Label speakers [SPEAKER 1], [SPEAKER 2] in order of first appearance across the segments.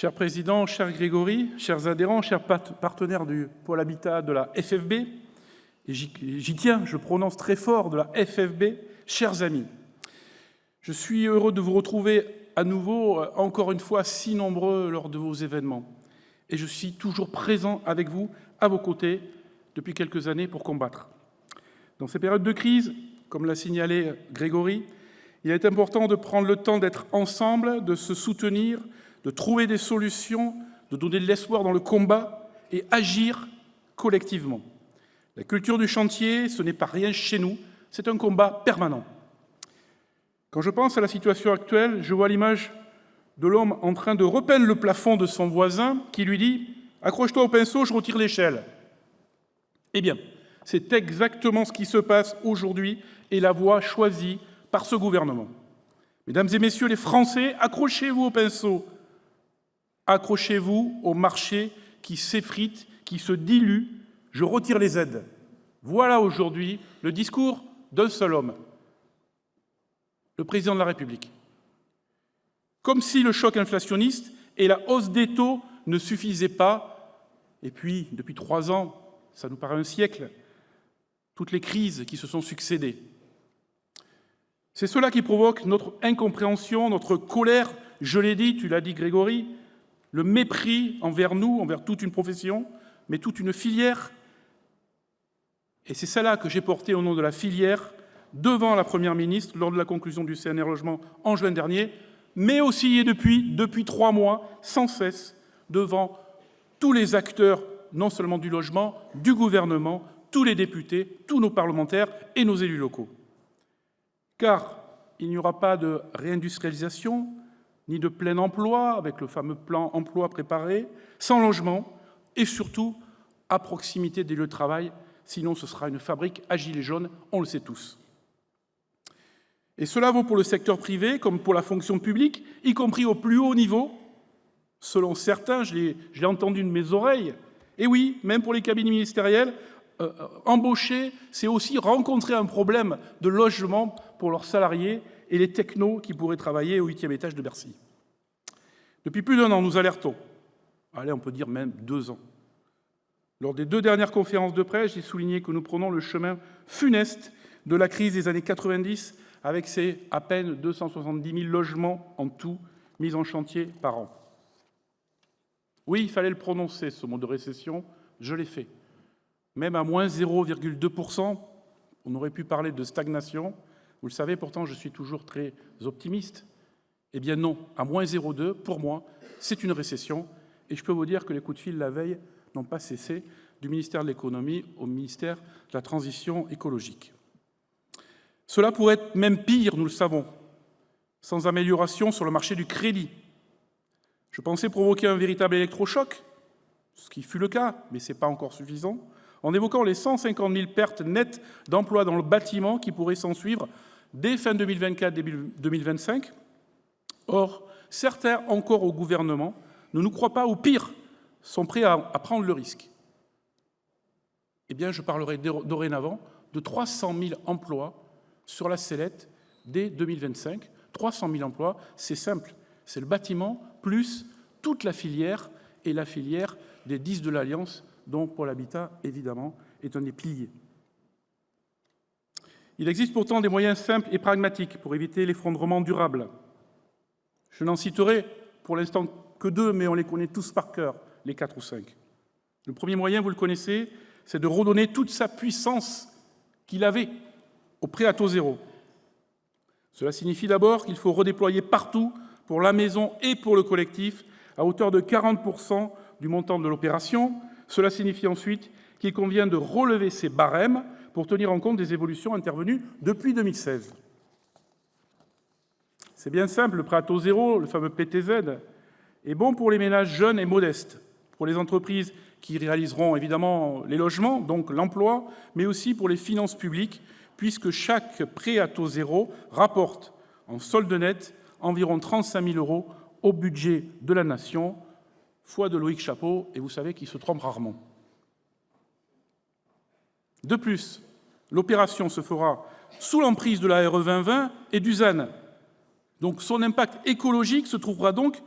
[SPEAKER 1] Cher Président, cher Grégory, chers adhérents, chers partenaires du Pôle Habitat de la FFB, et j'y tiens, je prononce très fort de la FFB, chers amis, je suis heureux de vous retrouver à nouveau, encore une fois, si nombreux lors de vos événements. Et je suis toujours présent avec vous, à vos côtés, depuis quelques années pour combattre. Dans ces périodes de crise, comme l'a signalé Grégory, il est important de prendre le temps d'être ensemble, de se soutenir, de trouver des solutions, de donner de l'espoir dans le combat et agir collectivement. La culture du chantier, ce n'est pas rien chez nous, c'est un combat permanent. Quand je pense à la situation actuelle, je vois l'image de l'homme en train de repeindre le plafond de son voisin qui lui dit « Accroche-toi au pinceau, je retire l'échelle ». Eh bien, c'est exactement ce qui se passe aujourd'hui et la voie choisie par ce gouvernement. Mesdames et messieurs les Français, accrochez-vous au pinceau. Accrochez-vous au marché qui s'effrite, qui se dilue. Je retire les aides. Voilà aujourd'hui le discours d'un seul homme, le président de la République. Comme si le choc inflationniste et la hausse des taux ne suffisaient pas, et puis, depuis 3 ans, ça nous paraît un siècle, toutes les crises qui se sont succédées. C'est cela qui provoque notre incompréhension, notre colère, je l'ai dit, tu l'as dit Grégory, le mépris envers nous, envers toute une profession, mais toute une filière. Et c'est cela que j'ai porté au nom de la filière devant la Première ministre lors de la conclusion du CNR Logement en juin dernier, mais aussi et depuis 3 mois, sans cesse, devant tous les acteurs, non seulement du logement, du gouvernement, tous les députés, tous nos parlementaires et nos élus locaux. Car il n'y aura pas de réindustrialisation, ni de plein emploi, avec le fameux plan emploi préparé, sans logement, et surtout à proximité des lieux de travail, sinon ce sera une fabrique à gilets jaunes, on le sait tous. Et cela vaut pour le secteur privé comme pour la fonction publique, y compris au plus haut niveau. Selon certains, je l'ai entendu de mes oreilles, et oui, même pour les cabinets ministériels, embaucher, c'est aussi rencontrer un problème de logement pour leurs salariés et les technos qui pourraient travailler au 8e étage de Bercy. Depuis plus d'1 an, nous alertons. Allez, on peut dire même 2 ans. Lors des 2 dernières conférences de presse, j'ai souligné que nous prenons le chemin funeste de la crise des années 90 avec ces à peine 270 000 logements en tout mis en chantier par an. Oui, il fallait le prononcer, ce mot de récession, je l'ai fait. Même à moins 0,2%, on aurait pu parler de stagnation. Vous le savez, pourtant, je suis toujours très optimiste. Eh bien non, à moins 0,2, pour moi, c'est une récession. Et je peux vous dire que les coups de fil la veille n'ont pas cessé du ministère de l'économie au ministère de la transition écologique. Cela pourrait être même pire, nous le savons, sans amélioration sur le marché du crédit. Je pensais provoquer un véritable électrochoc, ce qui fut le cas, mais ce n'est pas encore suffisant, en évoquant les 150 000 pertes nettes d'emplois dans le bâtiment qui pourraient s'ensuivre dès fin 2024, début 2025. Or, certains encore au gouvernement ne nous croient pas, ou pire, sont prêts à prendre le risque. Eh bien, je parlerai dorénavant de 300 000 emplois sur la sellette dès 2025. 300 000 emplois, c'est simple, c'est le bâtiment plus toute la filière et la filière des 10 de l'Alliance, dont Pôle Habitat, évidemment, est un des piliers. Il existe pourtant des moyens simples et pragmatiques pour éviter l'effondrement durable. Je n'en citerai pour l'instant que 2, mais on les connaît tous par cœur, les 4 ou 5. Le premier moyen, vous le connaissez, c'est de redonner toute sa puissance qu'il avait au prêt à taux zéro. Cela signifie d'abord qu'il faut redéployer partout, pour la maison et pour le collectif, à hauteur de 40% du montant de l'opération. Cela signifie ensuite qu'il convient de relever ces barèmes pour tenir en compte des évolutions intervenues depuis 2016. C'est bien simple, le prêt à taux zéro, le fameux PTZ, est bon pour les ménages jeunes et modestes, pour les entreprises qui réaliseront évidemment les logements, donc l'emploi, mais aussi pour les finances publiques, puisque chaque prêt à taux zéro rapporte en solde net environ 35 000 € au budget de la nation, foi de Loïc Chapeau, et vous savez qu'il se trompe rarement. De plus, l'opération se fera sous l'emprise de la RE 2020 et du ZAN. Donc son impact écologique se trouvera donc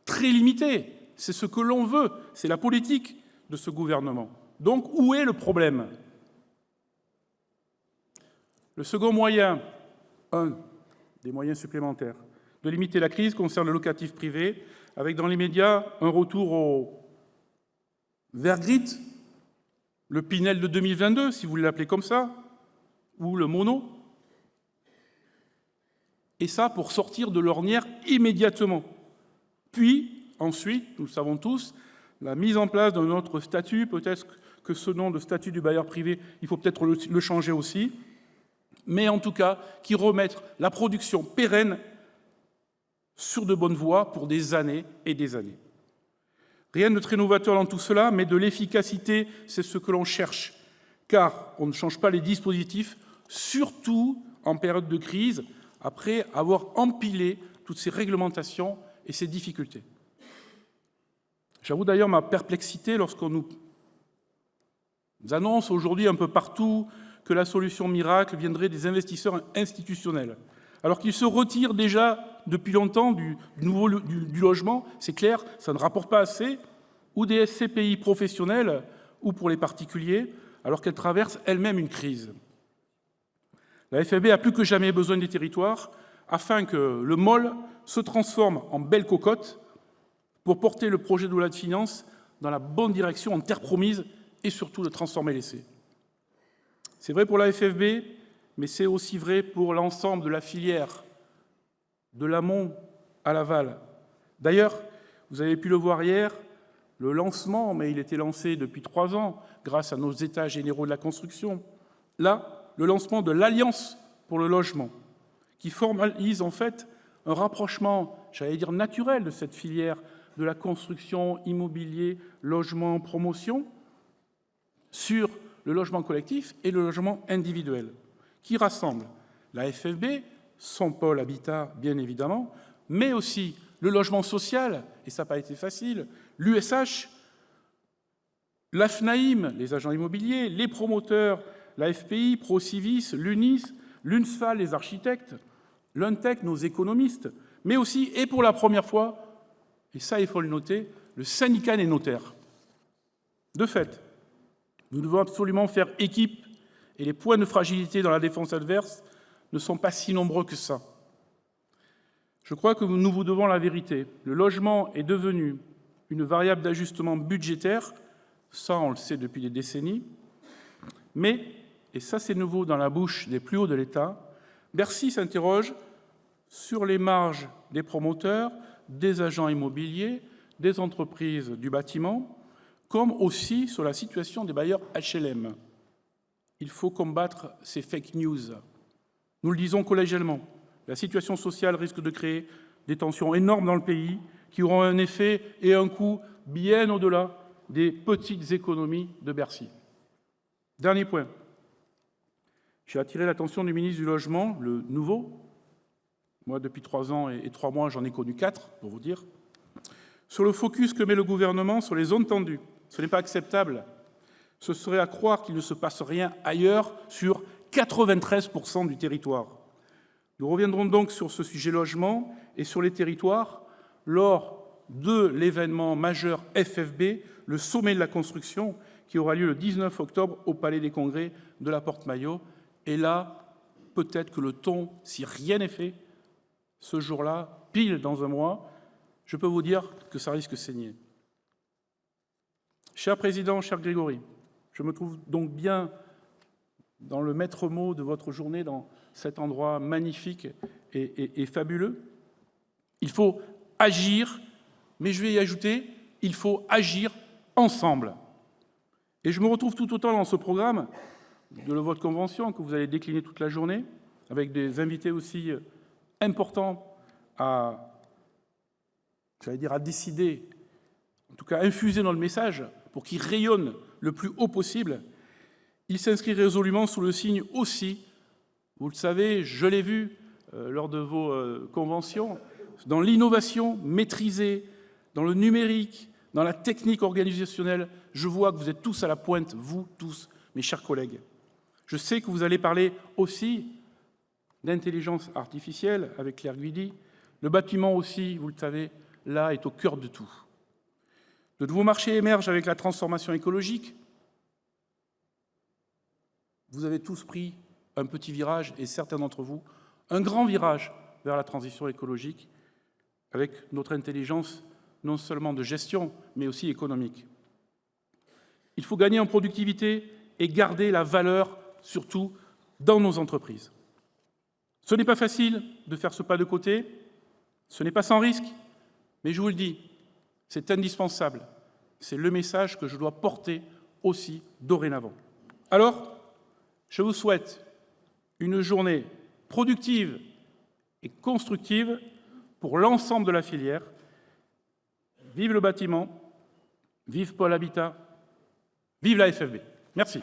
[SPEAKER 1] très limité. C'est ce que l'on veut, c'est la politique de ce gouvernement. Donc, où est le problème? Le second moyen, un des moyens supplémentaires de limiter la crise, concerne le locatif privé, avec dans l'immédiat un retour au Vergrit, le Pinel de 2022, si vous l'appelez comme ça, ou le Mono. Et ça, pour sortir de l'ornière immédiatement. Puis, ensuite, nous le savons tous, la mise en place d'un autre statut, peut-être que ce nom de statut du bailleur privé, il faut peut-être le changer aussi, mais en tout cas, qui remette la production pérenne sur de bonnes voies pour des années et des années. Rien de très novateur dans tout cela, mais de l'efficacité, c'est ce que l'on cherche, car on ne change pas les dispositifs, surtout en période de crise, après avoir empilé toutes ces réglementations et ces difficultés. J'avoue d'ailleurs ma perplexité lorsqu'on nous annonce aujourd'hui un peu partout que la solution miracle viendrait des investisseurs institutionnels, alors qu'ils se retirent déjà depuis longtemps du logement, c'est clair, ça ne rapporte pas assez, ou des SCPI professionnels, ou pour les particuliers, alors qu'elle traverse elle-même une crise. La FFB a plus que jamais besoin des territoires afin que le MOL se transforme en belle cocotte pour porter le projet de loi de finances dans la bonne direction en terre promise et surtout de transformer l'essai. C'est vrai pour la FFB, mais c'est aussi vrai pour l'ensemble de la filière, de l'amont à l'aval. D'ailleurs, vous avez pu le voir hier, le lancement, mais il était lancé depuis 3 ans grâce à nos états généraux de la construction. Là, le lancement de l'Alliance pour le logement, qui formalise en fait un rapprochement, j'allais dire naturel, de cette filière de la construction, immobilier, logement, promotion, sur le logement collectif et le logement individuel, qui rassemble la FFB, son pôle habitat bien évidemment, mais aussi le logement social, et ça n'a pas été facile, l'USH, l'AFNAIM, les agents immobiliers, les promoteurs, la FPI, Procivis, l'UNIS, l'UNSFA, les architectes, l'UNTEC, nos économistes, mais aussi, et pour la première fois, et ça il faut le noter, le syndicat des notaires. De fait, nous devons absolument faire équipe, et les points de fragilité dans la défense adverse ne sont pas si nombreux que ça. Je crois que nous vous devons la vérité. Le logement est devenu une variable d'ajustement budgétaire, ça on le sait depuis des décennies, mais, et ça c'est nouveau dans la bouche des plus hauts de l'État, Bercy s'interroge sur les marges des promoteurs, des agents immobiliers, des entreprises du bâtiment, comme aussi sur la situation des bailleurs HLM. Il faut combattre ces fake news. Nous le disons collégialement, la situation sociale risque de créer des tensions énormes dans le pays qui auront un effet et un coût bien au-delà des petites économies de Bercy. Dernier point. J'ai attiré l'attention du ministre du Logement, le nouveau. Moi, depuis 3 ans et 3 mois, j'en ai connu 4, pour vous dire. Sur le focus que met le gouvernement sur les zones tendues. Ce n'est pas acceptable. Ce serait à croire qu'il ne se passe rien ailleurs sur 93% du territoire. Nous reviendrons donc sur ce sujet logement et sur les territoires lors de l'événement majeur FFB, le sommet de la construction, qui aura lieu le 19 octobre au Palais des Congrès de la Porte-Maillot. Et là, peut-être que le ton, si rien n'est fait, ce jour-là, pile dans un mois, je peux vous dire que ça risque de saigner. Cher Président, cher Grégory, je me trouve donc bien dans le maître mot de votre journée, dans cet endroit magnifique et fabuleux. Il faut agir, mais je vais y ajouter, il faut agir ensemble. Et je me retrouve tout autant dans ce programme de votre convention que vous allez décliner toute la journée, avec des invités aussi importants à décider, en tout cas infuser dans le message, pour qu'il rayonne le plus haut possible. Il s'inscrit résolument sous le signe aussi, vous le savez, je l'ai vu lors de vos conventions, dans l'innovation maîtrisée, dans le numérique, dans la technique organisationnelle. Je vois que vous êtes tous à la pointe, vous tous, mes chers collègues. Je sais que vous allez parler aussi d'intelligence artificielle avec Claire Guidi, le bâtiment aussi, vous le savez, là, est au cœur de tout. De nouveaux marchés émergent avec la transformation écologique. Vous avez tous pris un petit virage, et certains d'entre vous, un grand virage vers la transition écologique, avec notre intelligence non seulement de gestion, mais aussi économique. Il faut gagner en productivité et garder la valeur, surtout dans nos entreprises. Ce n'est pas facile de faire ce pas de côté, ce n'est pas sans risque, mais je vous le dis, c'est indispensable. C'est le message que je dois porter aussi dorénavant. Alors, je vous souhaite une journée productive et constructive pour l'ensemble de la filière. Vive le bâtiment, vive Pôle Habitat, vive la FFB. Merci.